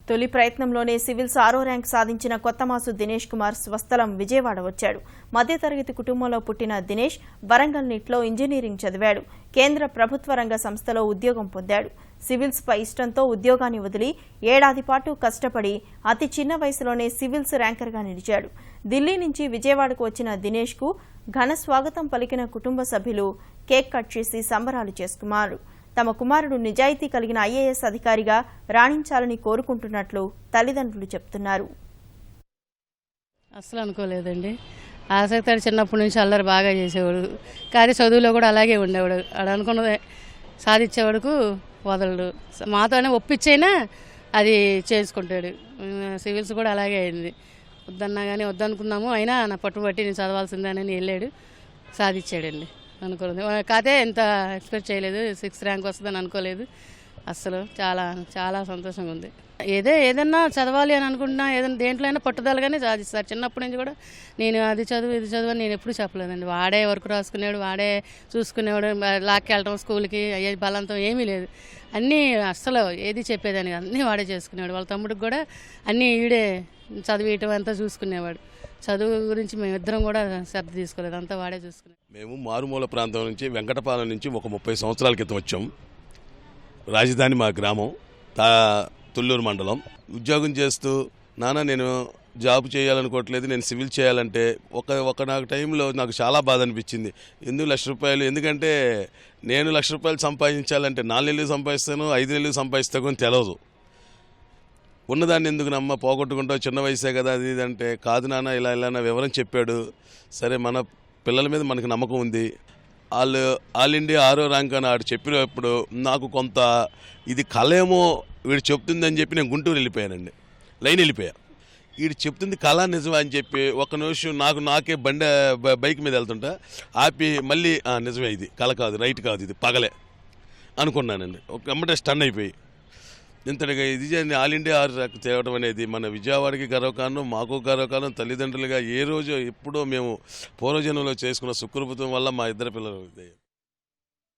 తొలి ప్రయత్నంలోనే సివిల్స్ 6వ ర్యాంక్ సాధించిన కొత్తమాసు దినేష్ కుమార్ స్వస్థలం విజయవాడ వచ్చాడు. మధ్యతరగతి కుటుంబంలో పుట్టిన దినేష్ వరంగల్ నిట్లో ఇంజనీరింగ్ చదివాడు. కేంద్ర ప్రభుత్వ రంగ సంస్థలో ఉద్యోగం పొందాడు. సివిల్స్ పై ఇష్టంతో ఉద్యోగాన్ని వదిలి ఏడాది పాటు కష్టపడి అతి చిన్న వయసులోనే సివిల్స్ ర్యాంకర్గా నిలిచాడు. ఢిల్లీ నుంచి విజయవాడకు వచ్చిన దినేష్ కు ఘన స్వాగతం పలికిన కుటుంబ సభ్యులు కేక్ కట్ చేసి సంబరాలు చేసుకున్నారు. తమ కుమారుడు నిజాయితీ కలిగిన ఐఏఎస్ అధికారిగా రాణించాలని కోరుకుంటున్నట్లు తల్లిదండ్రులు చెప్తున్నారు. అస్సలు అనుకోలేదండి. ఆసక్తి చిన్నప్పటి నుంచి అల్లరి బాగా చేసేవాడు, కానీ చదువులో కూడా అలాగే ఉండేవాడు. ఆడు అనుకున్నదే సాధించేవాడుకు వదలడు. మాతోనే ఒప్పించైనా అది చేసుకుంటాడు. సివిల్స్ కూడా అలాగే అయింది. వద్దన్నా కానీ వద్దనుకున్నాము, అయినా నా పట్టుబట్టి నేను చదవాల్సిందేనని వెళ్ళాడు, సాధించాడండి. అనుకోలేదు, కాదే ఎంత ఎక్స్పెక్ట్ చేయలేదు. 6th ర్యాంక్ వస్తుందని అనుకోలేదు. అస్సలు చాలా చాలా సంతోషంగా ఉంది. ఏదన్నా చదవాలి అని అనుకుంటున్నా, ఏదైనా దేంట్లో అయినా పట్టుదలగానే సాధిస్తారు. చిన్నప్పటి నుంచి కూడా నేను అది చదువు ఇది చదువు అని నేను ఎప్పుడూ చెప్పలేదండి. వాడే వర్క్ రాసుకునేవాడు, వాడే చూసుకునేవాడు. లాక్కెళ్ళటం స్కూల్కి అయ్యే బలంతో ఏమీ లేదు. అన్నీ అస్సలు ఏది చెప్పేదాన్ని అన్నీ వాడే చేసుకునేవాడు. వాళ్ళ తమ్ముడికి కూడా అన్నీ ఈడే చదివేయటం అంతా చూసుకునేవాడు. చదువు గురించి మేమిద్దరం కూడా శ్రద్ధ తీసుకోలేదు, అంతా వాడే చూసుకున్నాం. మేము మారుమూల ప్రాంతం నుంచి వెంకటపాలెం నుంచి ఒక 30 సంవత్సరాల క్రితం వచ్చాం. రాజధాని మా గ్రామం తుళ్ళూరు మండలం. ఉద్యోగం చేస్తూ నాన్న నేను జాబ్ చేయాలనుకోవట్లేదు, నేను సివిల్ చేయాలంటే ఒక నాకు టైంలో నాకు చాలా బాధ అనిపించింది. ఎందుకు ₹1,00,000, ఎందుకంటే నేను ₹1,00,000 సంపాదించాలంటే 4 నెలలు సంపాదిస్తాను, 5 నెలలు సంపాదిస్తాను అని తెలియదు. ఉన్నదాన్ని ఎందుకు నమ్మ పోగొట్టుకుంటావు, చిన్న వయసే కదా అది ఇది అంటే, కాదు నాన్న ఇలా నా వివరం చెప్పాడు. సరే మన పిల్లల మీద మనకు నమ్మకం ఉంది. ఆల్ ఇండియా 6వ ర్యాంక్ అని ఆడు చెప్పినప్పుడు నాకు కొంత ఇది కళేమో వీడు చెప్తుందని చెప్పి నేను గుంటూరు వెళ్ళిపోయానండి. లైన్ వెళ్ళిపోయా. వీడు చెప్తుంది కళ నిజమే అని చెప్పి ఒక నిమిషం నాకే బైక్ మీద వెళ్తుంటా ఆపి మళ్ళీ నిజమే, ఇది కళ కాదు, రైట్ కాదు, ఇది పగలే అనుకున్నానండి. ఒక అమ్మటే స్టన్ అయిపోయి ఇంతటిగా ఇది ఆల్ ఇండియా 6 ర్యాంక్ తేవడం అనేది మన విజయవాడకి గర్వకారణం, మాకు గర్వకారణం. తల్లిదండ్రులుగా ఏ రోజు ఎప్పుడో మేము పూర్వజన్మలో చేసుకున్న సుకృతం వల్ల మా ఇద్దరు పిల్లలు